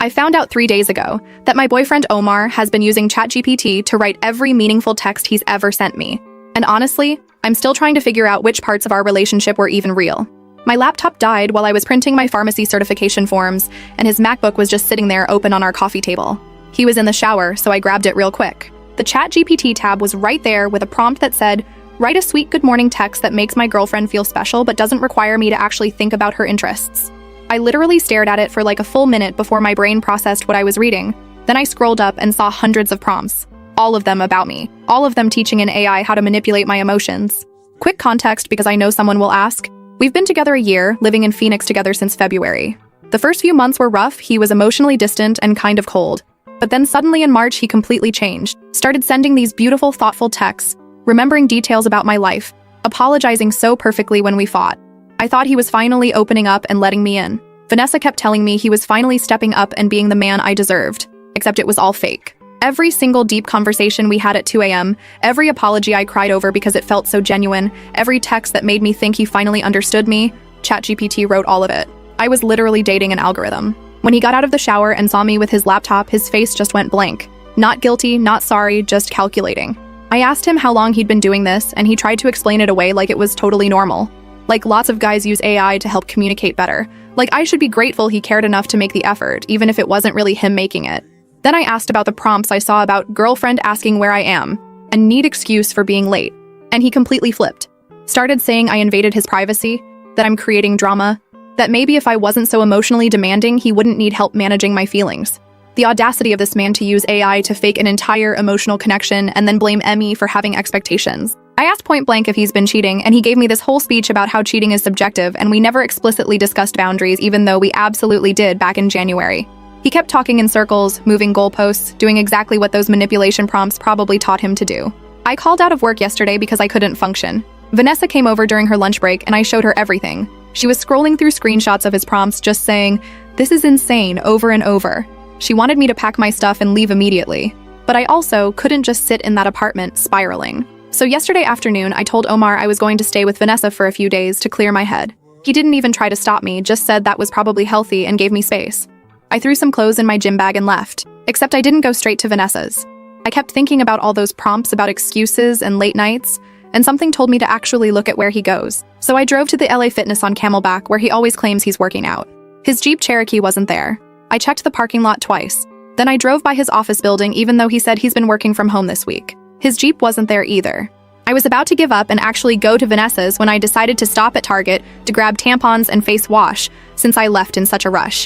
I found out 3 days ago that my boyfriend Omar has been using ChatGPT to write every meaningful text he's ever sent me. And honestly, I'm still trying to figure out which parts of our relationship were even real. My laptop died while I was printing my pharmacy certification forms, and his MacBook was just sitting there open on our coffee table. He was in the shower, so I grabbed it real quick. The ChatGPT tab was right there with a prompt that said, "Write a sweet good morning text that makes my girlfriend feel special but doesn't require me to actually think about her interests." I literally stared at it for like a full minute before my brain processed what I was reading. Then I scrolled up and saw hundreds of prompts. All of them about me. All of them teaching an AI how to manipulate my emotions. Quick context because I know someone will ask. We've been together a year, living in Phoenix together since February. The first few months were rough, he was emotionally distant and kind of cold. But then suddenly in March he completely changed. Started sending these beautiful, thoughtful texts, remembering details about my life, apologizing so perfectly when we fought. I thought he was finally opening up and letting me in. Vanessa kept telling me he was finally stepping up and being the man I deserved, except it was all fake. Every single deep conversation we had at 2 a.m., every apology I cried over because it felt so genuine, every text that made me think he finally understood me, ChatGPT wrote all of it. I was literally dating an algorithm. When he got out of the shower and saw me with his laptop, his face just went blank. Not guilty, not sorry, just calculating. I asked him how long he'd been doing this, and he tried to explain it away like it was totally normal. Like lots of guys use AI to help communicate better. Like I should be grateful he cared enough to make the effort, even if it wasn't really him making it. Then I asked about the prompts I saw about girlfriend asking where I am, and need excuse for being late. And he completely flipped. Started saying I invaded his privacy, that I'm creating drama, that maybe if I wasn't so emotionally demanding, he wouldn't need help managing my feelings. The audacity of this man to use AI to fake an entire emotional connection and then blame Emmy for having expectations. I asked point blank if he's been cheating, and he gave me this whole speech about how cheating is subjective, and we never explicitly discussed boundaries, even though we absolutely did back in January. He kept talking in circles, moving goalposts, doing exactly what those manipulation prompts probably taught him to do. I called out of work yesterday because I couldn't function. Vanessa came over during her lunch break, and I showed her everything. She was scrolling through screenshots of his prompts, just saying, "This is insane," over and over. She wanted me to pack my stuff and leave immediately. But I also couldn't just sit in that apartment, spiraling. So yesterday afternoon, I told Omar I was going to stay with Vanessa for a few days to clear my head. He didn't even try to stop me, just said that was probably healthy and gave me space. I threw some clothes in my gym bag and left, except I didn't go straight to Vanessa's. I kept thinking about all those prompts about excuses and late nights, and something told me to actually look at where he goes. So I drove to the LA Fitness on Camelback, where he always claims he's working out. His Jeep Cherokee wasn't there. I checked the parking lot twice. Then I drove by his office building even though he said he's been working from home this week. His Jeep wasn't there either. I was about to give up and actually go to Vanessa's when I decided to stop at Target to grab tampons and face wash, since I left in such a rush.